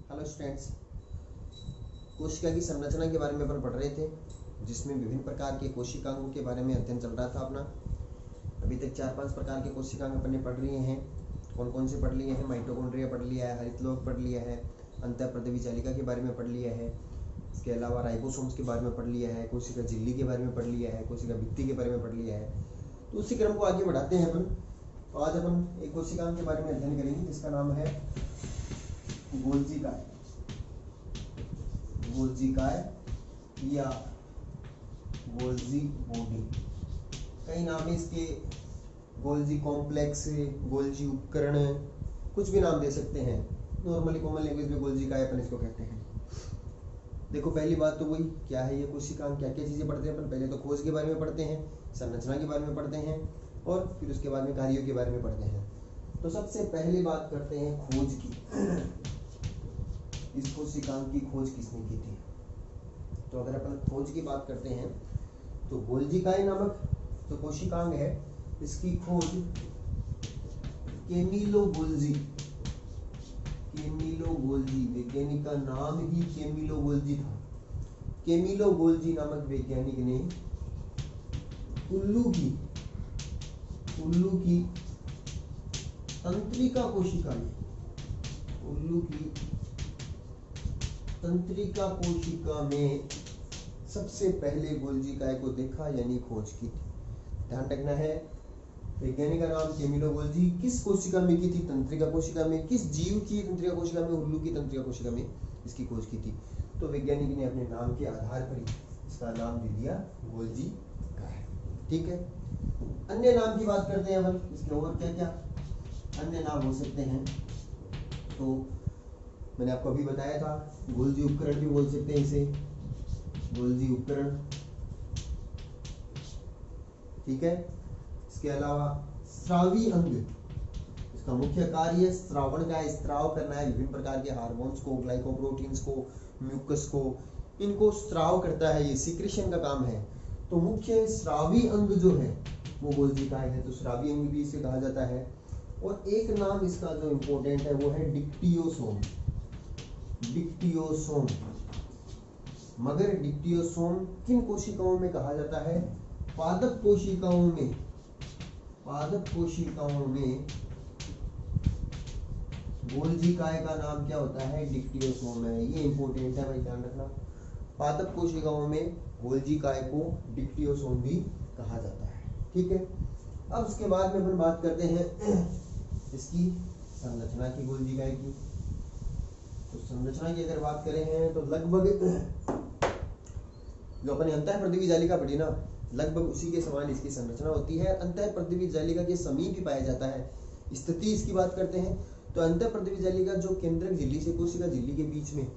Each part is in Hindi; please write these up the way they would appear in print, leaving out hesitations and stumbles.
हेलो स्टूडेंट्स, कोशिका की संरचना के बारे में अपन पढ़ रहे थे, जिसमें विभिन्न प्रकार के कोशिकांगों के बारे में अध्ययन चल रहा था अपना। अभी तक 4-5 प्रकार के कोशिकांग अपन ने पढ़ लिए हैं। कौन कौन से पढ़ लिए हैं? माइटोकॉन्ड्रिया पढ़ लिया है, हरितलोक पढ़ लिया है, अंतःप्रदेवी जालिका के बारे में पढ़ लिया है, इसके अलावा राइबोसोम्स के बारे में पढ़ लिया है, कोशिका झिल्ली के बारे में पढ़ लिया है, कोशिका भित्ति के बारे में पढ़ लिया है। तो उसी क्रम को आगे बढ़ाते हैं अपन। तो आज अपन एक कोशिकांग के बारे में अध्ययन करेंगे जिसका नाम है गोल्जीकाय। गोल्जीकाय या गोल्जी बॉडी, कई नाम है इसके। गोल्जी कॉम्प्लेक्स, गोल्जी उपकरण, कुछ भी नाम दे सकते हैं। नॉर्मली कॉमन लैंग्वेज में गोल्जीकाय अपन इसको कहते हैं। देखो, पहली बात तो वही, क्या है ये कोशिकांग, क्या क्या चीजें पढ़ते हैं अपन। पहले तो खोज के बारे में पढ़ते हैं, संरचना के बारे में पढ़ते हैं और फिर उसके बाद में कार्यों के बारे में पढ़ते हैं। तो सबसे पहले बात करते हैं खोज की। इस कोशिकांग की खोज किसने की थी? तो अगर अपन खोज की बात करते हैं तो गोल्जीकाय नामक जो कोशिकांग है, इसकी खोज केमिलो गोल्जी, वैज्ञानिक का नाम ही केमिलो गोल्जी था। केमिलो गोल्जी नामक वैज्ञानिक ने उल्लू की तंत्रिका कोशिका में, उल्लू की तंत्रिका कोशिका में सबसे पहले गोल्जीकाय को देखा, यानी खोज की थी। ध्यान रखना है, वैज्ञानिक का नाम केमिलो गोल्जी, किस कोशिका में की थी? तंत्रिका कोशिका में। किस जीव की तंत्रिका कोशिका में? उल्लू की तंत्रिका कोशिका में इसकी खोज की थी। तो वैज्ञानिक ने अपने नाम के आधार पर इसका नाम दे दिया गोल्जीकाय। ठीक है। अन्य नाम की बात करते हैं अपन, इसके और क्या क्या अन्य नाम हो सकते हैं? तो मैंने आपको अभी बताया था, गोल्जी उपकरण भी बोल सकते हैं इसे, गोल्जी उपकरण। ठीक है। इसके अलावा स्रावी अंग, इसका मुख्य कार्य स्रावण का है, स्त्राव करना है। विभिन्न प्रकार के हार्मोन्स को, ग्लाइकोप्रोटीन्स को, म्यूकस को, इनको स्त्राव करता है, ये सिक्रेशन का काम है। तो मुख्य स्रावी अंग जो है वो गोल्जीकाय है, तो स्रावी अंग भी इसे कहा जाता है। और एक नाम इसका जो इम्पोर्टेंट है वो है डिक्टियोसोम। डिक्टियोसोम, मगर डिक्टियोसोम किन कोशिकाओं में कहा जाता है? पादप कोशिकाओं में। पादप कोशिकाओं में गोल्जीकाय का नाम क्या होता है? डिक्टियोसोम है। ये इंपॉर्टेंट है भाई, ध्यान रखना। पादप कोशिकाओं में गोल्जीकाय को डिक्टियोसोम भी कहा जाता है। ठीक है। अब उसके बाद में अपन बात करते हैं इसकी संरचना की, गोल्जीकाय की। तो संरचना की अगर बात करें हैं तो लगभग जो अपने अंतःप्रदेवी जालिका पढ़ी ना, लगभग उसी के समान इसकी संरचना होती है। अंतःप्रदेवी जालिका के समीप ही पाया जाता है। स्थिति इसकी बात करते हैं तो अंतःप्रदेवी जालिका जो केंद्रक झिल्ली से कोशिका झिल्ली के बीच में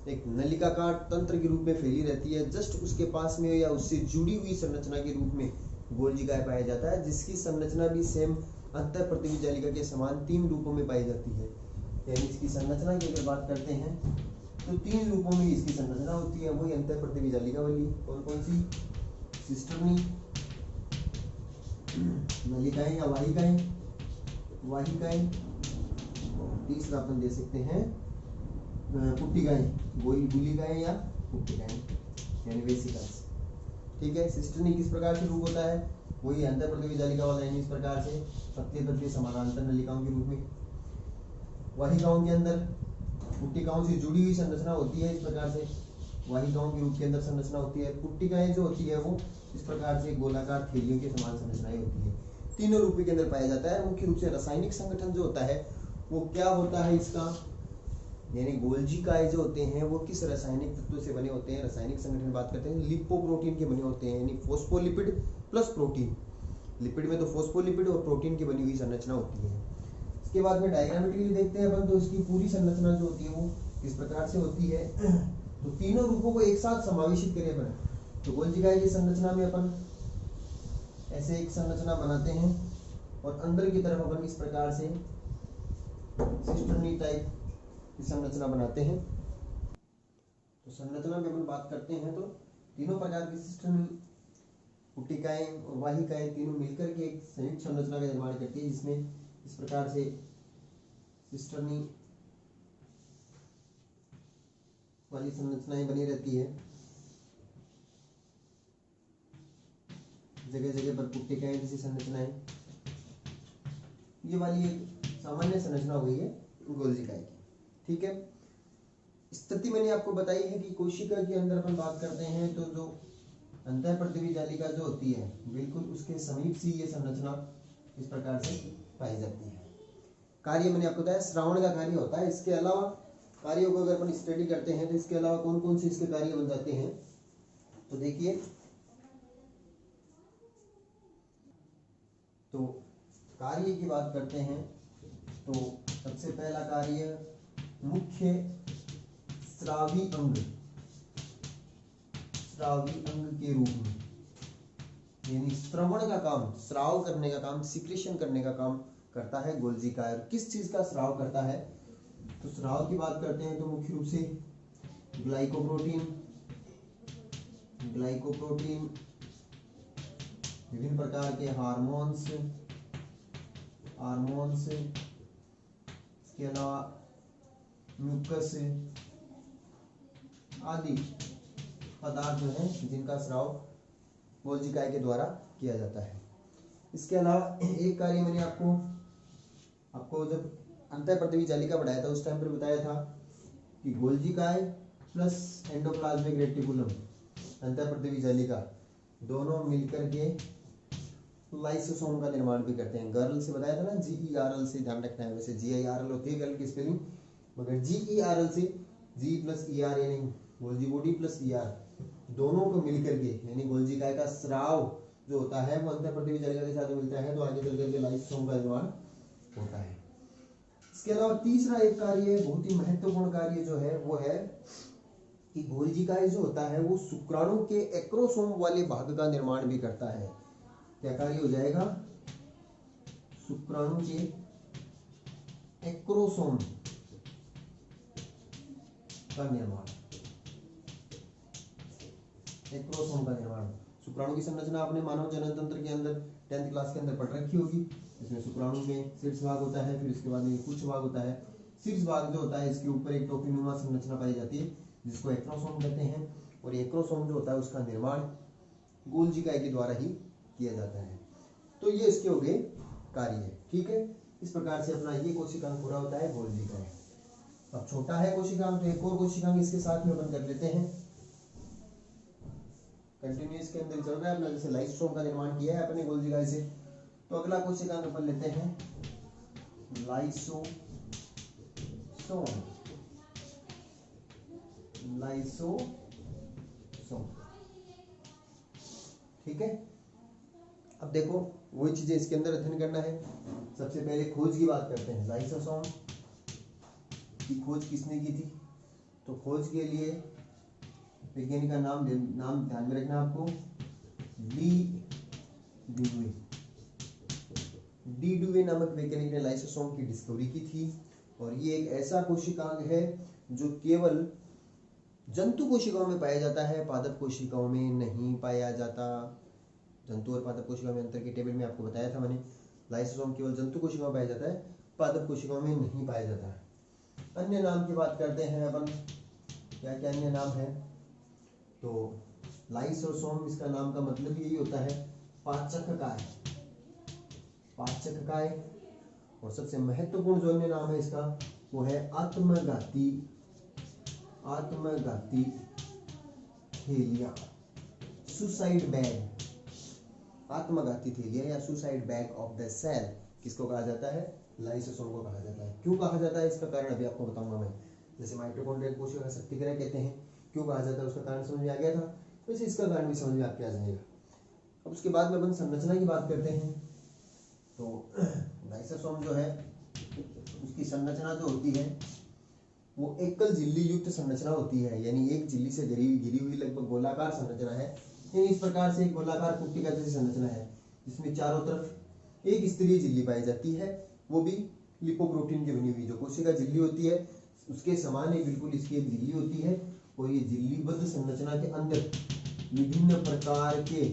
एक नलिकाकार तंत्र के रूप में फैली रहती है, जस्ट उसके पास में या उससे जुड़ी हुई संरचना के रूप में गोल्जीकाय पाया जाता है, जिसकी संरचना भी सेम अंतःप्रदेवी जालिका के समान 3 रूपों में पाई जाती है। यानी इसकी संरचना की अगर बात करते हैं तो 3 रूपों में इसकी संरचना होती है, वही अंतःप्रदेवी जालिका वाली। कौन कौन सी? सिस्टर्नी, नलिकाएं या वाहिकाएं, तीसरा अपन दे सकते हैं पुट्टिकाएं, गुलिकाएं या पुट्टिकाएं, यानी वेसिकल्स। ठीक है। सिस्टर्नी किस प्रकार से रूप होता है? वही अंतःप्रदेवी जालिका वाला, यानी इस प्रकार से पतले पतले समानांतर नलिकाओं के रूप में। वाहिकाओं के अंदर पुट्टिकाओं से जुड़ी हुई संरचना होती है, इस प्रकार से वाहिकाओं के रूप के अंदर संरचना होती है। पुट्टिकाएं जो होती है वो इस प्रकार से गोलाकार थैलियों के समान संरचनाएं होती है। तीनों रूपों के अंदर पाया जाता है। मुख्य रूप से रासायनिक संगठन जो होता है वो क्या होता है इसका, यानी गोल्जीकाय जो होते हैं वो किस रासायनिक तत्व से बने होते हैं? रासायनिक संगठन बात करते हैं लिपोप्रोटीन के बने होते हैं, यानी फोस्फोलिपिड प्लस प्रोटीन। लिपिड में तो फोस्फोलिपिड और प्रोटीन की बनी हुई संरचना होती है। इसके बाद में डायग्रामेट्रिकली देखते हैं अपन, तो इसकी पूरी संरचना जो होती है वो इस प्रकार से होती है। तो तीनों रूपों को एक साथ समावेशित करें अपन, तो गोल्जीकाय की संरचना में अपन ऐसे एक संरचना बनाते हैं और अंदर की तरफ अपन इस प्रकार से सिस्टर्नी टाइप की संरचना बनाते हैं। तो संरचना में अपन बात करते हैं तो तीनों प्रकार की सिस्टर्नी, पुट्टिकाएं और वाहिकाएं तीनों मिलकर के एक संयुक्त संरचना का निर्माण करती है, जिसमें इस प्रकार से सिस्टर्नी वाली संरचनाएं बनी रहती है, जगह जगह पर पुट्टिकाएं जैसी संरचनाएं। ये वाली एक सामान्य संरचना हुई है गोल्जिकाए की। ठीक है, स्थिति मैंने आपको बताई है कि कोशिका के अंदर अपन बात करते हैं तो जो अंतःपर्दिवी जालिका जो होती है बिल्कुल उसके समीप से ये संरचना इस प्रकार से पाई जाती है। कार्य मैंने आपको बताया श्रावण का कार्य होता है। इसके अलावा कार्यों को अगर अपन स्टडी करते हैं तो इसके अलावा कौन कौन से इसके कार्य बन जाते हैं, तो देखिए, तो कार्य की बात करते हैं तो सबसे पहला कार्य मुख्य स्रावी अंग के रूप में, यानी श्रवण का काम, स्राव करने का काम, सिक्रेशन करने का काम करता है गोल्जिकाय। किस चीज का स्राव करता है, तो स्राव की बात करते हैं तो मुख्य रूप से ग्लाइकोप्रोटीन, विभिन्न प्रकार के हार्मोन्स, इसके अलावा म्यूकस आदि पदार्थ जो हैं जिनका स्राव गोल्जिकाय के द्वारा किया जाता है। इसके अलावा एक कार्य मैंने आपको जब अंतःपर्दिवी जालिका पढ़ाया था उस टाइम पर बताया था कि गोल्जिकाय प्लस एंडोप्लाज्मिक रेटिकुलम, अंतःपर्दिवी जालिका दोनों मिलकर के लाइसोसोम का निर्माण भी करते हैं। गर्ल से बताया था ना, GERL से ध्यान रखना है। वैसे GIRL होती है गर्ल की स्पेलिंग, मगर GERL से G प्लस ER यानी गोल्जी बॉडी प्लस ER दोनों को मिलकर के, यानी गोल्जिकाय का स्राव जो होता है वो अंतःपर्दिवी जालिका के साथ मिलता है तो आगे चल करके लाइसोसोम का निर्माण होता है। इसके अलावा तीसरा एक कार्य, बहुत ही महत्वपूर्ण कार्य जो है वो है कि गोल्जिकाय जो होता है वो शुक्राणु के एक्रोसोम वाले भाग का निर्माण भी करता है। क्या कार्य हो जाएगा, शुक्राणु के एक्रोसोम का निर्माण, शुक्राणु की संरचना आपने मानव जनन तंत्र के अंदर 10th क्लास के अंदर पढ़ रखी होगी। इसमें शुक्राणु में शीर्ष भाग होता है, फिर इसके बाद में कुछ भाग होता है। शीर्ष भाग जो होता है इसके ऊपर एक टोपीनुमा संरचना पाई जाती है जिसको एक्रोसोम कहते हैं, और एक्रोसोम जो होता है उसका निर्माण गोल्जिकाय के द्वारा ही किया जाता है। तो ये इसके हो गए कार्य। ठीक है, इस प्रकार से अपना ये कोशिकांग पूरा होता है गोल्जिकाय। अब छोटा है कोशिकांग तो एक और कोशिकांग इसके साथ में अपन कर लेते हैं, कंटिन्यूस के अंदर चल रहा है अपना। जैसे लाइसोसोम का निर्माण किया है अपने गोल्जिकाय से, तो अगला कोशिकांग अपन लेते हैं लाइसोसोम। ठीक है, अब देखो वही चीजें इसके अंदर अध्ययन करना है। सबसे पहले खोज की बात करते हैं। लाइसोसोम की खोज किसने की थी, तो खोज के लिए वैज्ञानिक का नाम ध्यान में रखना आपको, डी डुवे नामक वैज्ञानिक ने लाइसोसोम की डिस्कवरी की थी। और ये एक ऐसा कोशिकांग है जो केवल जंतु कोशिकाओं में पाया जाता है, पादप कोशिकाओं में नहीं पाया जाता। जंतु और पादप कोशिकाओं में अंतर की टेबल में आपको बताया था मैंने। लाइसोसोम केवल जंतु कोशिकाओं में पाया जाता है, पादप कोशिकाओं में नहीं पाया जाता है। अन्य नाम की बात करते हैं अपन, क्या क्या अन्य नाम है, तो लाइसोसोम, इसका नाम का मतलब यही होता है पाचक काय। और सबसे महत्वपूर्ण जो अन्य नाम है इसका वो है आत्मघाती थैलिया, सुसाइड बैग, आत्मघाती थैलिया या suicide bag of the cell. किसको कहा जाता है, लाइसोसोम को कहा जाता है। क्यों कहा जाता है इसका कारण अभी आपको बताऊंगा मैं। जैसे माइटोकॉन्ड्रिया कोशिका का शक्तिग्रह कहते हैं, क्यों कहा जाता है उसका कारण समझ में आ गया था, वैसे इसका कारण भी समझ में आपके आ जाएगा। अब उसके बाद में अपन संरचना की बात करते हैं। तो लाइसोसोम जो है उसकी संरचना जो होती है वो एकल झिल्ली युक्त संरचना होती है, यानी एक झिल्ली से घिरी हुई लगभग गोलाकार संरचना है। यानी इस प्रकार से एक गोलाकार पुट्टिका जैसी संरचना है जिसमें चारों तरफ एक स्तरीय झिल्ली पाई जाती है, वो भी लिपोप्रोटीन की बनी हुई। जो कोशिका झिल्ली होती है उसके समान ही बिल्कुल इसकी एक झिल्ली होती है, और ये झिल्लीबद्ध संरचना के अंदर विभिन्न प्रकार के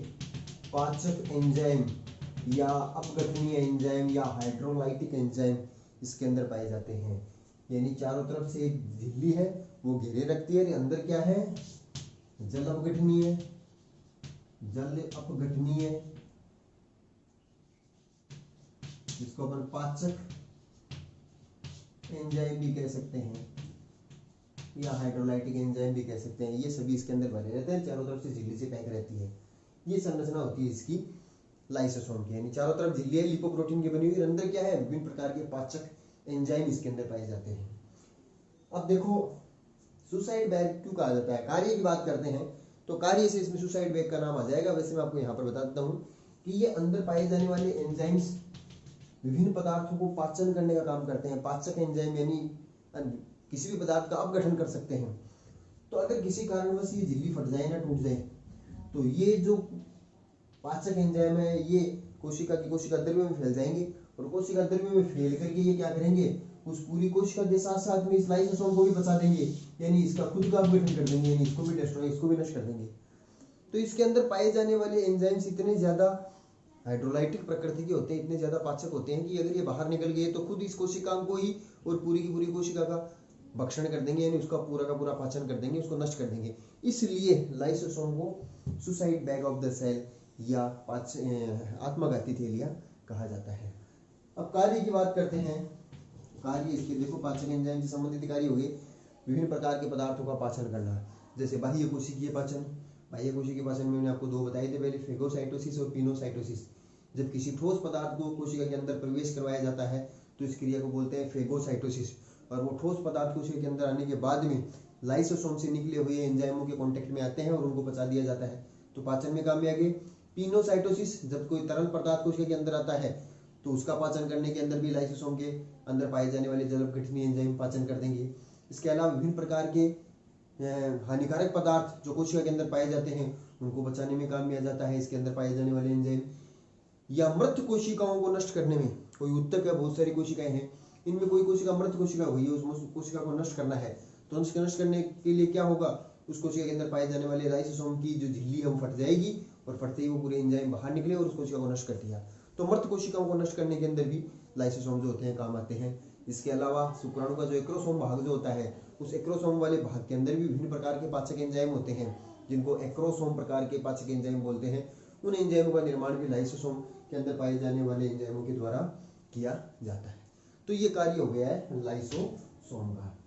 पाचक एंजाइम या अपघटनीय एंजाइम या हाइड्रोलाइटिक एंजाइम इसके अंदर पाए जाते हैं। यानी चारों तरफ से एक झिल्ली है वो घेरे रखती है। अंदर क्या है, जल अपघटनीय, जल अपघटनीय, जिसको अपन पाचक एंजाइम भी कह सकते हैं या हाइड्रोलाइटिक एंजाइम भी कह सकते हैं। ये सभी इसके अंदर भरे रहते हैं, चारों तरफ से झिल्ली से पैक रहती है। ये संरचना होती है इसकी लाइसोसोम की, यानी चारों तरफ झिल्ली है लिपोप्रोटीन की बनी हुई। अंदर क्या है, विभिन्न प्रकार के पाचक एंजाइम इसके अंदर पाए जाते हैं। अब देखो सुसाइड बैग क्यों कहा जाता है, कार्य की बात करते हैं तो कार्य से इसमें सुसाइड बैग का नाम आ जाएगा। वैसे मैं आपको यहाँ पर बता देता हूँ कि ये अंदर पाए जाने वाले एंजाइम्स विभिन्न पदार्थों को पाचन करने का काम करते हैं। पाचक एंजाइम यानी किसी भी पदार्थ का अपघटन कर सकते हैं। तो अगर किसी कारणवश ये झिल्ली फट जाए ना, टूट जाए, तो ये जो पाचक एंजाइम है ये कोशिका द्रव्य में फैल जाएंगे और कोशिका द्रव्य में फैल करके ये क्या करेंगे, उस पूरी कोशिका के साथ साथ में इस लाइसोसोम को भी बचा देंगे, यानी इसका खुद का अपघटन कर देंगे, यानी इसको भी डिस्ट्रॉय, इसको भी नष्ट कर देंगे। तो इसके अंदर पाए जाने वाले एंजाइम्स इतने ज्यादा हाइड्रोलाइटिक प्रकृति के होते हैं, इतने ज्यादा पाचक होते हैं कि अगर ये बाहर निकल गए तो खुद इस कोशिका को ही और पूरी की पूरी कोशिका का भक्षण कर देंगे, यानी उसका पूरा का पूरा पाचन कर देंगे, उसको नष्ट कर देंगे। इसलिए लाइसोसोम को suicide bag of the cell या आत्मघाती थैलियां कहा जाता है। अब कार्य की बात करते हैं। कार्य इसके देखो, पाचक एंजाइम से संबंधित कार्य हो गए विभिन्न प्रकार के पदार्थों का पाचन करना, जैसे बाह्य कोशिकीय पाचन। बाह्य कोशिकीय पाचन में मैंने आपको दो बताए थे पहले, फेगोसाइटोसिस और पिनोसाइटोसिस। जब किसी ठोस पदार्थ को कोशिका के अंदर प्रवेश करवाया जाता है तो इस क्रिया को बोलते हैं फेगोसाइटोसिस। और वो ठोस पदार्थ कोशिका के अंदर आने के बाद में लाइसोसोम से निकले हुए एंजाइमों के कांटेक्ट में आते हैं और उनको पचा दिया जाता है, तो पाचन में काम में आ गए। पिनोसाइटोसिस, जब कोई तरल पदार्थ कोशिका के अंदर आता है तो उसका पाचन करने के अंदर भी लाइसोसोम के अंदर पाए जाने वाले जल अपघटनीय एंजाइम पाचन कर देंगे। इसके अलावा विभिन्न प्रकार के हानिकारक पदार्थ जो कोशिका के अंदर पाए जाते हैं उनको बचाने में काम में आ जाता है इसके अंदर पाए जाने वाले एंजाइम। या मृत कोशिकाओं को नष्ट करने में, कोई उत्तक है, बहुत सारी कोशिकाएं हैं, इनमें कोई कोशिका मृत कोशिका हुई है, उस कोशिका को नष्ट करना है, तो नष्ट करने के लिए क्या होगा, उस कोशिका के अंदर पाए जाने वाले लाइसोसोम की जो झिल्ली है वो फट जाएगी और फटते ही वो पूरे एंजाइम बाहर निकले और उस कोशिका को नष्ट कर दिया। तो मृत कोशिकाओं को नष्ट करने के अंदर भी लाइसोसोम जो होते हैं काम आते हैं। इसके अलावा शुक्राणु का जो एक्रोसोम भाग जो होता है, उस एक्रोसोम वाले भाग के अंदर भी विभिन्न प्रकार के पाचक एंजाइम होते हैं जिनको एक्रोसोम प्रकार के पाचक एंजाइम बोलते हैं। उन एंजाइमों का निर्माण भी लाइसोसोम के अंदर पाए जाने वाले एंजाइमों के द्वारा किया जाता है। तो ये कार्य हो गया है लाइसोसोम का।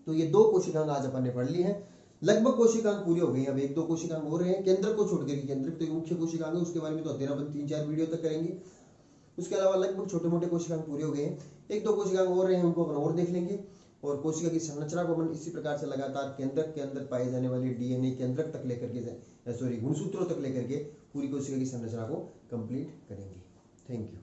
तो ये दो कोशिकांग आज अपन ने पढ़ ली है। लगभग कोशिकांग पूरी हो गई, अब एक दो कोशिकांग हो रहे हैं केंद्र को छोड़कर। केंद्रक तो मुख्य कोशिकांग है, उसके बारे में तो अध्ययन अपन 3-4 वीडियो तक करेंगे। उसके अलावा लगभग छोटे मोटे कोशिकांग पूरे हो गए हैं, एक दो कोशिकांग हो रहे हैं, उनको अपन और देख लेंगे। और कोशिका की संरचना को अपन इसी प्रकार से लगातार केंद्रक के अंदर पाए जाने वाले डीएनए केंद्रक तक लेकर के गुणसूत्रों तक लेकर के पूरी कोशिका की संरचना को कंप्लीट करेंगे। Thank you.